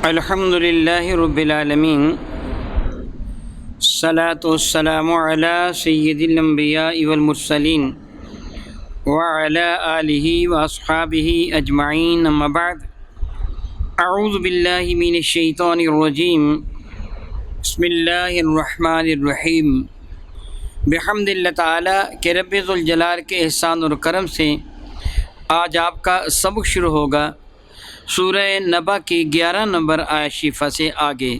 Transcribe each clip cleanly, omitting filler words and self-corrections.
الحمد للہ رب العالمین، الصلاۃ والسلام علی سید الانبیاء والمرسلین وعلی آلہ واصحابہ اجمعین، اما بعد، اعوذ باللہ من الشیطان الرجیم، بسم اللہ الرحمن الرحیم۔ بحمد اللہ تعالیٰ کہ رب ذوالجلال کے احسان اور کرم سے آج آپ کا سبق شروع ہوگا سورہ نبا کی 11 نمبر آیت شریفہ سے آگے۔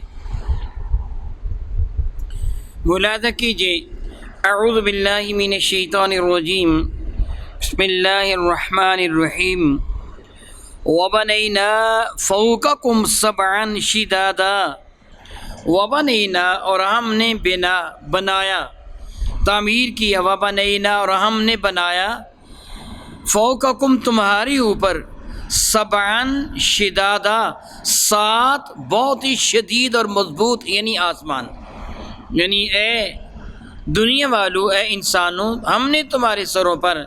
ملاحظہ کیجیے، اعوذ باللہ من الشیطان الرجیم، بسم اللہ الرحمن الرحیم۔ وَبَنَيْنَا فَوْقَكُمْ سَبْعًا شِدَادًا، وَبَنَيْنَا اور ہم نے بنایا، تعمیر کیا، وَبَنَيْنَا اور ہم نے بنایا، فَوْقَكُمْ تمہاری اوپر، سبعاً شدادا 7 بہت ہی شدید اور مضبوط، یعنی آسمان، یعنی اے دنیا والو، اے انسانوں، ہم نے تمہارے سروں پر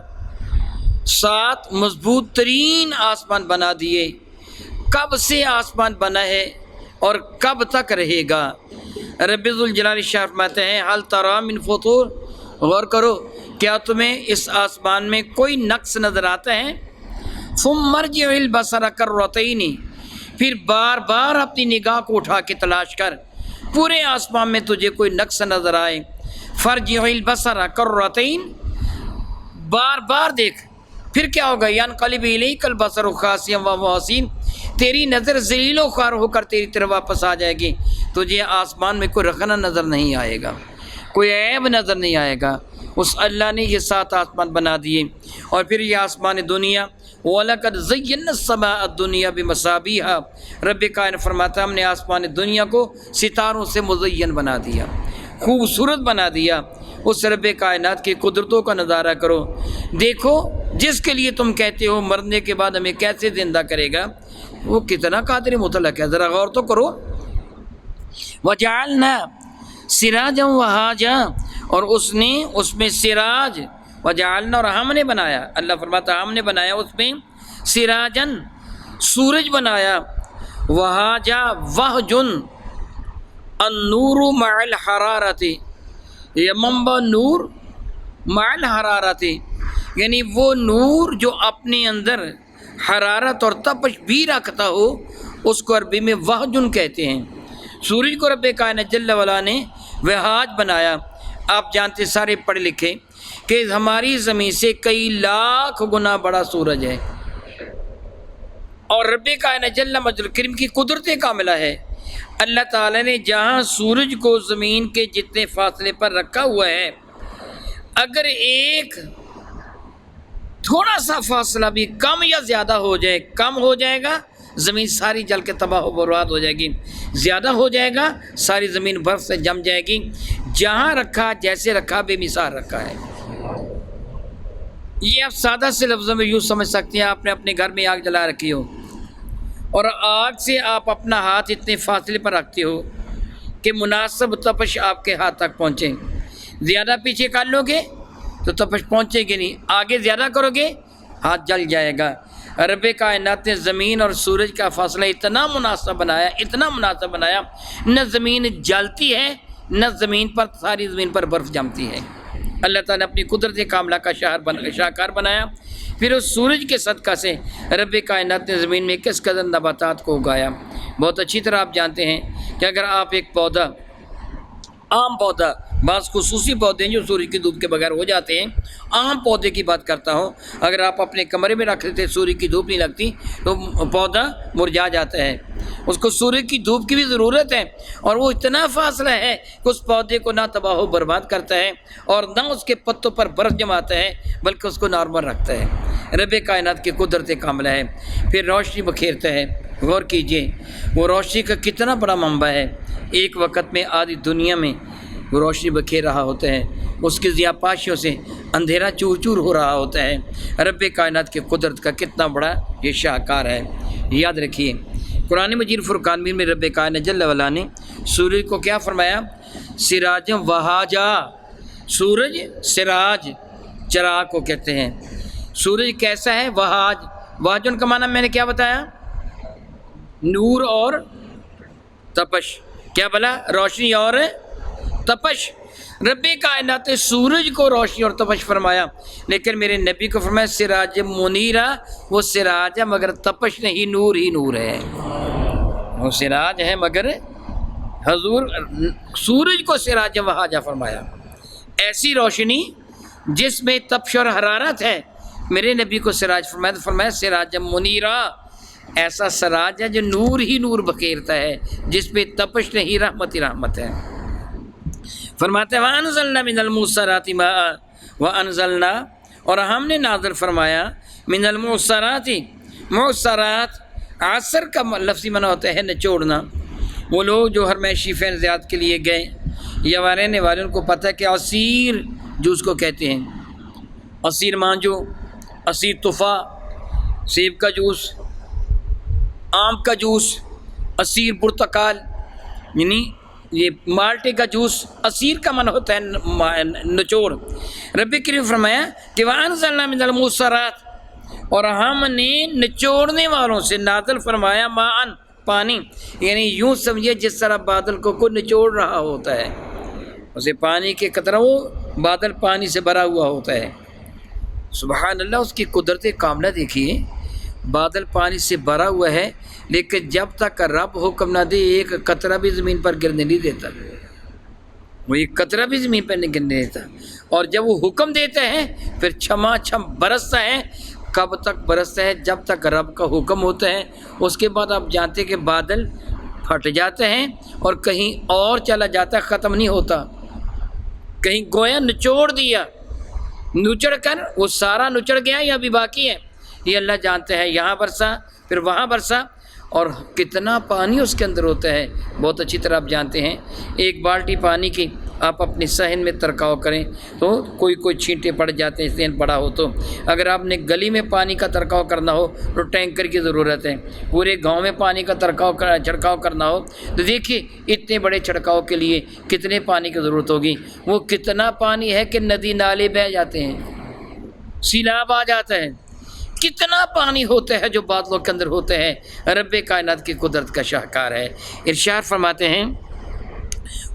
7 مضبوط ترین آسمان بنا دیے۔ کب سے آسمان بنا ہے اور کب تک رہے گا؟ رب ذوالجلال شاہ فرماتے ہیں، حل تری من فطور، غور کرو، کیا تمہیں اس آسمان میں کوئی نقص نظر آتا ہے؟ ثم ارجع البصر کرتین، پھر بار بار اپنی نگاہ کو اٹھا کے تلاش کر، پورے آسمان میں تجھے کوئی نقص نظر آئے، فرجع البصر کرتین، بار بار دیکھ، پھر کیا ہوگا؟ ینقلب الیک البصر خاسئا وہو حسیر، تیری نظر ذلیل و خوار ہو کر تیری طرف واپس آ جائے گی، تجھے آسمان میں کوئی رخنہ نظر نہیں آئے گا، کوئی عیب نظر نہیں آئے گا۔ اس اللہ نے یہ 7 آسمان بنا دیے، اور پھر یہ آسمان دنیا، وَلَقَدْ زَيَّنَّا السَّمَاءَ الدُّنْيَا بِمَصَابِيحَ، رب کائنات فرماتا ہے ہم نے آسمان دنیا کو ستاروں سے مزین بنا دیا، خوبصورت بنا دیا۔ اس رب کائنات کی قدرتوں کا نظارہ کرو، دیکھو جس کے لیے تم کہتے ہو مرنے کے بعد ہمیں کیسے زندہ کرے گا، وہ کتنا قادر مطلق ہے، ذرا غور تو کرو۔ وَجَعَلْنَا سِرَاجًا وَهَاجًا، اور اس نے اس میں سراج، وجعلنا اور ہم نے بنایا، اللہ فرماتا ہے ہم نے بنایا اس میں سراجن، سورج بنایا، وہاجا وہجن، النور مع الحرارت، یہ منبع نور مع الحرارت، یعنی وہ نور جو اپنے اندر حرارت اور تپش بھی رکھتا ہو، اس کو عربی میں وہجن کہتے ہیں۔ سورج کو رب کائنات جل وعلا نے وہاج بنایا۔ آپ جانتے سارے پڑھے لکھے کہ ہماری زمین سے کئی لاکھ گنا بڑا سورج ہے، اور رب کائنات جل مجد الکریم کی قدرت کاملہ ہے۔ اللہ تعالی نے جہاں سورج کو زمین کے جتنے فاصلے پر رکھا ہوا ہے، اگر ایک تھوڑا سا فاصلہ بھی کم یا زیادہ ہو جائے، کم ہو جائے گا زمین ساری جل کے تباہ و برباد ہو جائے گی، زیادہ ہو جائے گا ساری زمین برف سے جم جائے گی۔ جہاں رکھا، جیسے رکھا، بے مثال رکھا ہے۔ یہ آپ سادہ سے لفظوں میں یوں سمجھ سکتے ہیں، آپ نے اپنے گھر میں آگ جلا رکھی ہو، اور آگ سے آپ اپنا ہاتھ اتنے فاصلے پر رکھتے ہو کہ مناسب تپش آپ کے ہاتھ تک پہنچے۔ زیادہ پیچھے کر لو گے تو تپش پہنچے گی نہیں، آگے زیادہ کرو گے ہاتھ جل جائے گا۔ رب کائنات نے زمین اور سورج کا فاصلہ اتنا مناسب بنایا، اتنا مناسب بنایا، نہ زمین جلتی ہے، نہ زمین پر، ساری زمین پر برف جمتی ہے۔ اللہ تعالیٰ نے اپنی قدرت کاملہ کا شاہکار بنایا۔ پھر اس سورج کے صدقہ سے رب کائنات نے زمین میں کس قدر نباتات کو اگایا۔ بہت اچھی طرح آپ جانتے ہیں کہ اگر آپ ایک پودا، عام پودا، بعض خصوصی پودے ہیں جو سورج کی دھوپ کے بغیر ہو جاتے ہیں، عام پودے کی بات کرتا ہوں، اگر آپ اپنے کمرے میں رکھ لیتے، سورج کی دھوپ نہیں لگتی تو پودا مرجھا جاتا ہے۔ اس کو سورج کی دھوپ کی بھی ضرورت ہے، اور وہ اتنا فاصلہ ہے کہ اس پودے کو نہ تباہ و برباد کرتا ہے اور نہ اس کے پتوں پر برف جماتا ہے، بلکہ اس کو نارمل رکھتا ہے۔ رب کائنات کی قدرت کاملہ ہے۔ پھر روشنی بکھیرتا ہے، غور کیجئے وہ روشنی کا کتنا بڑا منبع ہے۔ ایک وقت میں آدھی دنیا میں وہ روشنی بکھیر رہا ہوتا ہے، اس کی ضیاء پاشیوں سے اندھیرا چور چور ہو رہا ہوتا ہے۔ رب کائنات کی قدرت کا کتنا بڑا یہ شاہکار ہے، یاد رکھیے۔ قرآن مجید فرقان میں رب کائنات جل وعلا نے سورج کو کیا فرمایا؟ سراج وہاجا، سورج سراج، چراغ کو کہتے ہیں۔ سورج کیسا ہے؟ وہاج، واجن کا معنی میں نے کیا بتایا؟ نور اور تپش، کیا بلا روشنی اور تپش. رب کائنات سورج کو روشنی اور تپش فرمایا، لیکن میرے نبی کو فرمایا سراج منیرہ، وہ سراج ہے مگر تپش نہیں، نور ہی نور ہے. وہ سراج ہے مگر حضور سورج کو سراج وہاجہ فرمایا. ایسی روشنی جس میں تپش اور حرارت ہے، میرے نبی کو سراج فرمایا تو فرمایا سراج منیرہ، ایسا سراج ہے جو نور ہی نور بکھیرتا ہے، جس پہ تپش نہیں، رحمت ہی رحمت ہے. فرماتے ہیں وَأَنزَلْنَا مِنَ الْمُعْصَرَاتِ مَاءً، وَأَنزَلْنَا اور ہم نے نازل فرمایا من المعصرات، معصرات عصر کا لفظی معنی ہوتا ہے نچوڑنا. وہ لوگ جو ہرمیشی فین زیاد کے لیے گئے یا رہنے والوں کو پتہ ہے کہ عصیر جوس کو کہتے ہیں، عصیر مانجو، عصیر تفاح، سیب کا جوس، آم کا جوس، عصیر برتقال، یعنی یہ مالٹے کا جوس. عصیر کا من ہوتا ہے نچوڑ. رب کریم فرمایا کہ وَأَنزَلْنَا مِنَ الْمُعْصَرَاتِ اور ہم نے نچوڑنے والوں سے نازل فرمایا ماءً پانی، یعنی یوں سمجھے جس طرح بادل کو کوئی نچوڑ رہا ہوتا ہے، اسے پانی کے قطرہ وہ بادل پانی سے بھرا ہوا ہوتا ہے. سبحان اللہ، اس کی قدرت کاملہ دیکھیے. بادل پانی سے بھرا ہوا ہے لیکن جب تک رب حکم نہ دے ایک قطرہ بھی زمین پر گرنے نہیں دیتا، وہ ایک قطرہ بھی زمین پر نہیں گرنے دیتا. اور جب وہ حکم دیتا ہے پھر چھما چھم برستا ہے. کب تک برستا ہے؟ جب تک رب کا حکم ہوتا ہے. اس کے بعد آپ جانتے کہ بادل پھٹ جاتے ہیں اور کہیں اور چلا جاتا ہے، ختم نہیں ہوتا. کہیں گویا نچوڑ دیا، نچڑ کر وہ سارا نچڑ گیا یا ابھی باقی ہے، یہ اللہ جانتے ہیں. یہاں برسا پھر وہاں برسا، اور کتنا پانی اس کے اندر ہوتا ہے بہت اچھی طرح آپ جانتے ہیں. ایک بالٹی پانی کی آپ اپنی صحن میں ترکاؤ کریں تو کوئی چھینٹے پڑ جاتے ہیں، صحن پڑا ہو تو. اگر آپ نے گلی میں پانی کا ترکاؤ کرنا ہو تو ٹینکر کی ضرورت ہے. پورے گاؤں میں پانی کا چھڑکاؤ کرنا ہو تو دیکھیے اتنے بڑے چھڑکاؤ کے لیے کتنے پانی کی ضرورت ہوگی. وہ کتنا پانی ہے کہ ندی نالے بہہ جاتے ہیں، سیلاب آ جاتا ہے. کتنا پانی ہوتا ہے جو بادلوں کے اندر ہوتے ہیں. رب کائنات کی قدرت کا شاہکار ہے. ارشاد فرماتے ہیں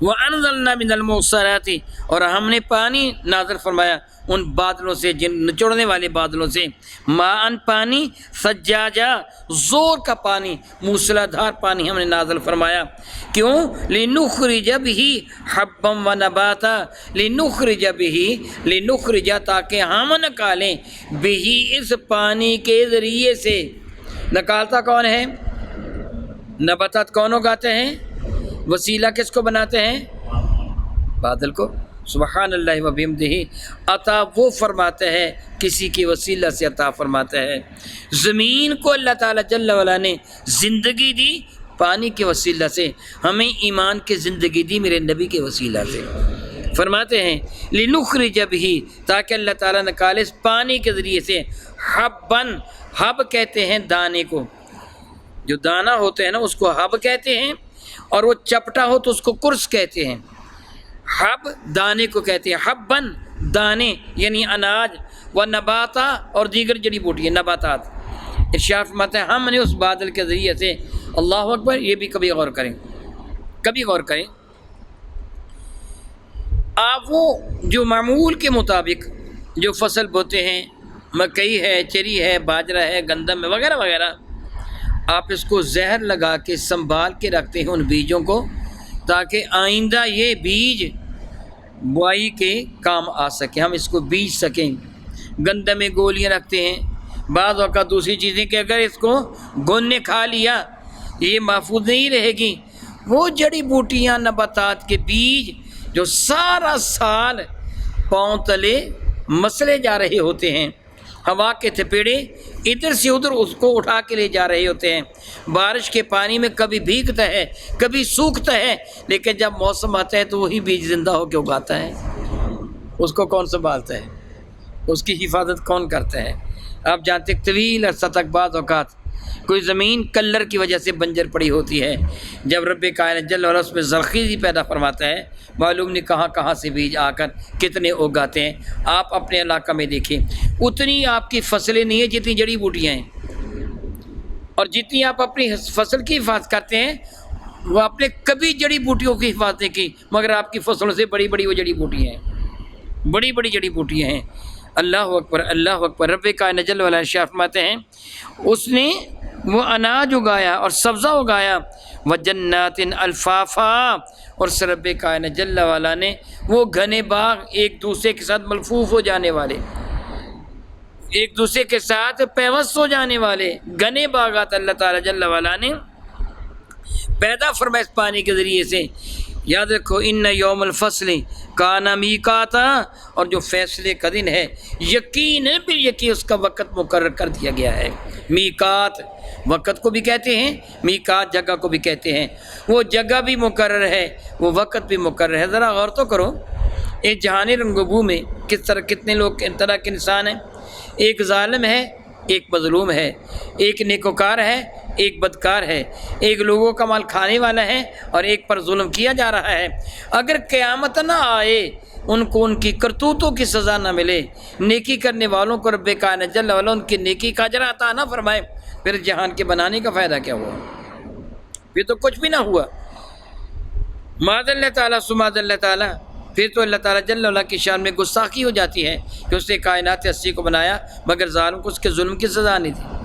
وَأَنزَلْنَا مِنَ الْمُعْصَرَاتِ اور ہم نے پانی نازل فرمایا ان بادلوں سے، جن نچوڑنے والے بادلوں سے، ماءً پانی، سجاجا زور کا پانی، موسلا دھار پانی ہم نے نازل فرمایا. کیوں؟ لِنُخْرِجَ بِهِ حَبًّا وَنَبَاتًا، لِنُخْرِجَ بِهِ، لِنُخْرِجَ تاکہ ہم نکالیں بِهِ اس پانی کے ذریعے سے. نکالتا کون ہے؟ نباتات کون اگاتے ہیں؟ وسیلہ کس کو بناتے ہیں؟ بادل کو. سبحان اللہ و بحمدہ، عطا وہ فرماتا ہے کسی کے وسیلہ سے عطا فرماتا ہے. زمین کو اللہ تعالیٰ جل وعلا نے زندگی دی پانی کے وسیلہ سے، ہمیں ایمان کی زندگی دی میرے نبی کے وسیلہ سے. فرماتے ہیں لِنُخْرِجَ بِهِ تاکہ اللہ تعالیٰ نکالے اس پانی کے ذریعے سے حبًّا، حب کہتے ہیں دانے کو، جو دانہ ہوتے ہیں نا اس کو حب کہتے ہیں، اور وہ چپٹا ہو تو اس کو کرس کہتے ہیں. حب دانے کو کہتے ہیں، حبًّا دانے یعنی اناج، و نباتا اور دیگر جڑی بوٹیاں نباتات. ارشاد فرماتے ہیں ہم نے اس بادل کے ذریعے سے، اللہ اکبر، یہ بھی کبھی غور کریں، کبھی غور کریں. آپ وہ جو معمول کے مطابق جو فصل بوتے ہیں، مکئی ہے، چری ہے، باجرہ ہے، گندم ہے، وغیرہ وغیرہ، آپ اس کو زہر لگا کے سنبھال کے رکھتے ہیں ان بیجوں کو، تاکہ آئندہ یہ بیج بوائی کے کام آ سکے، ہم اس کو بیج سکیں. گندم میں گولیاں رکھتے ہیں، بعض اوقات دوسری چیزیں کہ اگر اس کو گن نے کھا لیا یہ محفوظ نہیں رہے گی. وہ جڑی بوٹیاں نباتات کے بیج جو سارا سال پاؤں تلے مسلے جا رہے ہوتے ہیں، ہوا کے تھپیڑے ادھر سے ادھر اس کو اٹھا کے لے جا رہے ہوتے ہیں. بارش کے پانی میں کبھی بھیگتا ہے کبھی سوکھتا ہے، لیکن جب موسم آتا ہے تو وہی بیج زندہ ہو کے اگاتا ہے. اس کو کون سنبھالتا ہے؟ اس کی حفاظت کون کرتا ہے؟ آپ جانتے طویل عرصہ تک بعض اوقات کوئی زمین کلر کی وجہ سے بنجر پڑی ہوتی ہے، جب رب کائنات جل وعلا اس میں زرخیزی پیدا فرماتا ہے، معلوم نہیں کہاں کہاں سے بیج آ کر کتنے اگاتے ہیں. آپ اپنے علاقہ میں دیکھیں، اتنی آپ کی فصلیں نہیں ہیں جتنی جڑی بوٹیاں ہیں، اور جتنی آپ اپنی فصل کی حفاظت کرتے ہیں وہ آپ نے کبھی جڑی بوٹیوں کی حفاظت نہیں کی، مگر آپ کی فصلوں سے بڑی بڑی وہ جڑی بوٹیاں ہیں، بڑی بڑی جڑی بوٹیاں ہیں۔ اللہ اکبر، اللہ اکبر۔ رب کائنات جل وعلا ارشاد فرماتے ہیں اس نے وہ اناج اگایا اور سبزہ اگایا، وجنات الفافا، اور رب کائنات جل وعلا نے وہ گھنے باغ ایک دوسرے کے ساتھ ملفوف ہو جانے والے، ایک دوسرے کے ساتھ پیوست ہو جانے والے گھنے باغات اللہ تعالیٰ جل وعلا نے پیدا فرمایا اس پانی کے ذریعے سے۔ یاد رکھو ان یوم الفصل کان میقاتا، اور جو فیصلے کا دن ہے یقیناً پھر یقین اس کا وقت مقرر کر دیا گیا ہے۔ میقات وقت کو بھی کہتے ہیں، میقات جگہ کو بھی کہتے ہیں، وہ جگہ بھی مقرر ہے، وہ وقت بھی مقرر ہے۔ ذرا غور تو کرو اس جہان رنگبو میں کس طرح کتنے لوگ طرح کے انسان ہیں، ایک ظالم ہے، ایک مظلوم ہے، ایک نیکوکار ہے، ایک بدکار ہے، ایک لوگوں کا مال کھانے والا ہے اور ایک پر ظلم کیا جا رہا ہے۔ اگر قیامت نہ آئے، ان کو ان کی کرتوتوں کی سزا نہ ملے، نیکی کرنے والوں کو رب کائنات جل وعلا ان کی نیکی کا اجر عطا نہ فرمائے، پھر جہان کے بنانے کا فائدہ کیا ہوا؟ پھر تو کچھ بھی نہ ہوا۔ معاذ اللہ تعالیٰ سماذ اللہ تعالیٰ، پھر تو اللہ تعالیٰ جل وعلا کی شان میں گستاخی ہو جاتی ہے کہ اس نے کائنات ہستی کو بنایا مگر ظالم کو اس کے ظلم کی سزا نہیں دی۔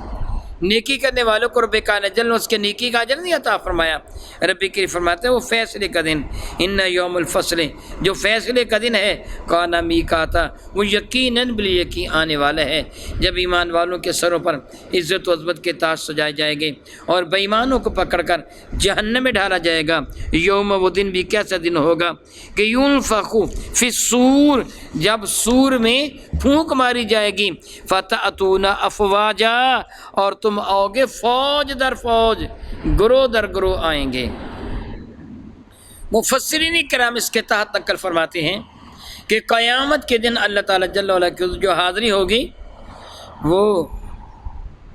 نیکی کرنے والوں کو رب کائنات جل اس کے نیکی کا اجر نہیں عطا فرمایا۔ رب کریم فرماتے ہیں وہ فیصلے کا دن، ان یوم الفصل، جو فیصلے کا دن ہے، کان میقاتا، وہ یقیناً بالیقین آنے والا ہے، جب ایمان والوں کے سروں پر عزت و عظمت کے تاج سجائے جائیں گے اور بے ایمانوں کو پکڑ کر جہنم میں ڈالا جائے گا۔ یوم، وہ دن بھی کیسا دن ہوگا کہ ينفخ فی الصور، جب سور میں پھونک ماری جائے گی، فتأتون افواجا، اور تم آؤ گے فوج در فوج، گروہ در گروہ آئیں گے۔ مفسرین کرام اس کے تحت نقل فرماتے ہیں کہ قیامت کے دن اللہ تعالیٰ جل وعلا کی جو حاضری ہوگی وہ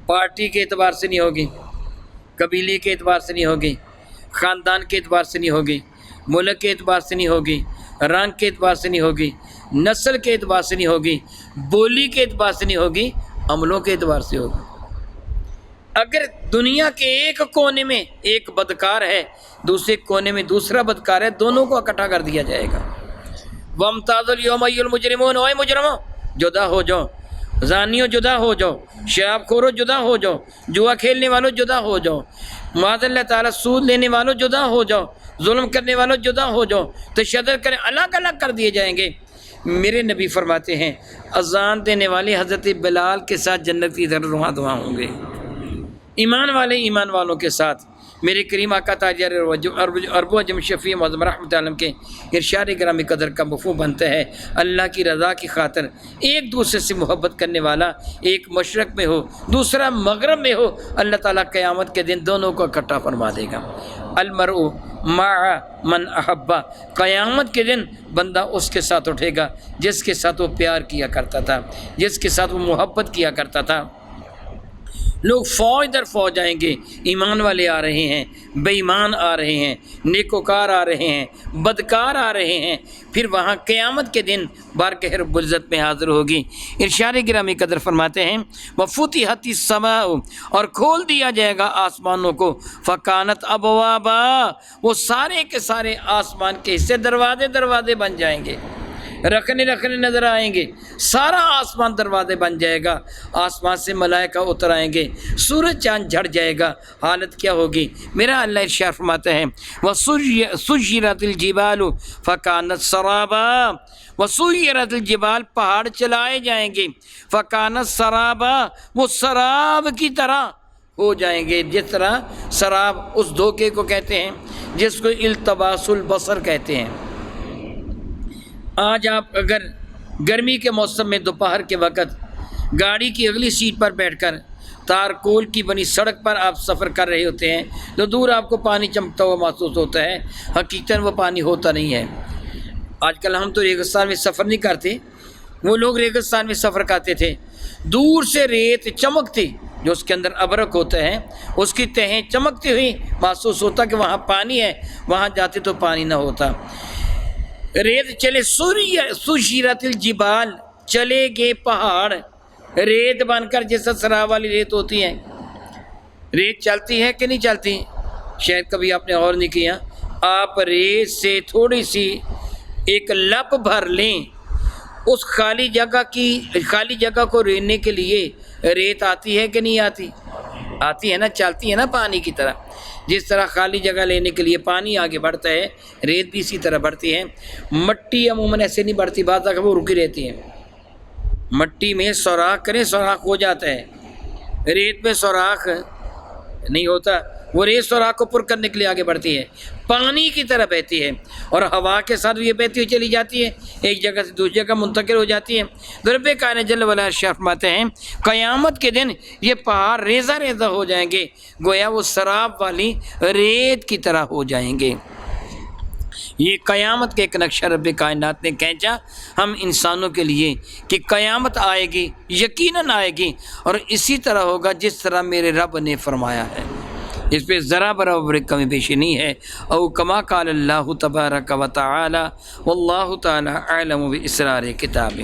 پارٹی کے اعتبار سے نہیں ہوگی، قبیلے کے اعتبار سے نہیں ہوگی، خاندان کے اعتبار سے نہیں ہوگی، ملک کے اعتبار سے نہیں ہوگی، رنگ کے اعتبار سے نہیں ہوگی، نسل کے اعتبار سے نہیں ہوگی، بولی کے اعتبار سے نہیں ہوگی، عملوں کے اعتبار سے ہوگی۔ اگر دنیا کے ایک کونے میں ایک بدکار ہے، دوسرے کونے میں دوسرا بدکار ہے، دونوں کو اکٹھا کر دیا جائے گا۔ وَامْتَازُ الْيَوْمَ أَيُّهَا الْمُجْرِمُونَ، اے مجرموں جدا ہو جاؤ، زانیوں جدا ہو جاؤ، شراب خوروں جدا ہو جاؤ، جوا کھیلنے والوں جدا ہو جاؤ، معاذ اللہ تعالیٰ سود لینے والوں جدا ہو جاؤ، ظلم کرنے والوں جدا ہو جاؤ، تشدد کریں، الگ الگ کر دیے جائیں گے۔ میرے نبی فرماتے ہیں اذان دینے والے حضرت بلال کے ساتھ جنت کی طرف رواں دواں ہوں گے، ایمان والے ایمان والوں کے ساتھ۔ میرے کریم آقا تاجر عرب و عجم شفیع معظم رحمۃ اللہ کے ارشاد گرامی قدر کا مفہوم بنتا ہے اللہ کی رضا کی خاطر ایک دوسرے سے محبت کرنے والا ایک مشرق میں ہو دوسرا مغرب میں ہو، اللہ تعالیٰ قیامت کے دن دونوں کو اکٹھا فرما دے گا۔ المرء مع من احبا، قیامت کے دن بندہ اس کے ساتھ اٹھے گا جس کے ساتھ وہ پیار کیا کرتا تھا، جس کے ساتھ وہ محبت کیا کرتا تھا۔ لوگ فوج در فوج آئیں گے، ایمان والے آ رہے ہیں، بے ایمان آ رہے ہیں، نیکوکار آ رہے ہیں، بدکار آ رہے ہیں، پھر وہاں قیامت کے دن بارگاہ رب العزت میں حاضر ہوگی۔ ارشاد گرامی قدر فرماتے ہیں وَفُتِحَتِ السَّمَاءُ، اور کھول دیا جائے گا آسمانوں کو، فَكَانَتْ أَبْوَابًا، وہ سارے کے سارے آسمان کے حصے دروازے دروازے بن جائیں گے، رکھنے نظر آئیں گے، سارا آسمان دروازے بن جائے گا، آسمان سے ملائکہ اتر آئیں گے، سورج چاند جھڑ جائے گا، حالت کیا ہوگی؟ میرا اللہ ارشاد فرماتا ہے وَسُيِّرَتِ الْجِبَالُ فَكَانَتْ سَرَابًا، وَسُيِّرَتِ الْجِبَالُ، پہاڑ چلائے جائیں گے، فَكَانَتْ سَرَابًا، وہ سراب کی طرح ہو جائیں گے، جس طرح سراب اس دھوکے کو کہتے ہیں جس کو التباس البصر کہتے ہیں۔ آج آپ اگر گرمی کے موسم میں دوپہر کے وقت گاڑی کی اگلی سیٹ پر بیٹھ کر تارکول کی بنی سڑک پر آپ سفر کر رہے ہوتے ہیں تو دور آپ کو پانی چمکتا ہوا محسوس ہوتا ہے، حقیقتاً وہ پانی ہوتا نہیں ہے۔ آج کل ہم تو ریگستان میں سفر نہیں کرتے، وہ لوگ ریگستان میں سفر کرتے تھے، دور سے ریت چمکتی جو اس کے اندر ابرک ہوتا ہے اس کی تہیں چمکتی ہوئی محسوس ہوتا کہ وہاں پانی ہے، وہاں جاتے تو پانی نہ ہوتا۔ ریت چلے سُيِّرَتِ الْجِبَالُ، چلے گئے پہاڑ ریت بن کر، جیسا سراب والی ریت ہوتی ہے، ریت چلتی ہے کہ نہیں چلتی؟ شاید کبھی آپ نے غور نہیں کیا، آپ ریت سے تھوڑی سی ایک لپ بھر لیں، اس خالی جگہ کو ریڑنے کے لیے ریت آتی ہے کہ نہیں آتی؟ آتی ہے نا، چلتی ہے نا پانی کی طرح۔ جس طرح خالی جگہ لینے کے لیے پانی آگے بڑھتا ہے، ریت بھی اسی طرح بڑھتی ہے۔ مٹی عموماً ایسے نہیں بڑھتی، بعض جگہ وہ رکی رہتی ہے۔ مٹی میں سوراخ کریں، سوراخ ہو جاتا ہے، ریت میں سوراخ نہیں ہوتا، وہ ریت سوراخ کو پر کرنے کے لیے آگے بڑھتی ہے، پانی کی طرح بہتی ہے، اور ہوا کے ساتھ یہ بہتی ہوئی چلی جاتی ہے، ایک جگہ سے دوسری جگہ منتقل ہو جاتی ہے۔ رب کائنات جل وعلا فرماتے ہیں قیامت کے دن یہ پہاڑ ریزہ ریزہ ہو جائیں گے، گویا وہ سراب والی ریت کی طرح ہو جائیں گے۔ یہ قیامت کے ایک نقشہ رب کائنات نے کھینچا ہم انسانوں کے لیے کہ قیامت آئے گی، یقیناً آئے گی، اور اسی طرح ہوگا جس طرح میرے رب نے فرمایا ہے، اس پہ ذرا برابر کمی بیشی نہیں ہے۔ او کما قال اللہ تبارک و تعالی واللہ تعالی اعلم باسرار کتاب۔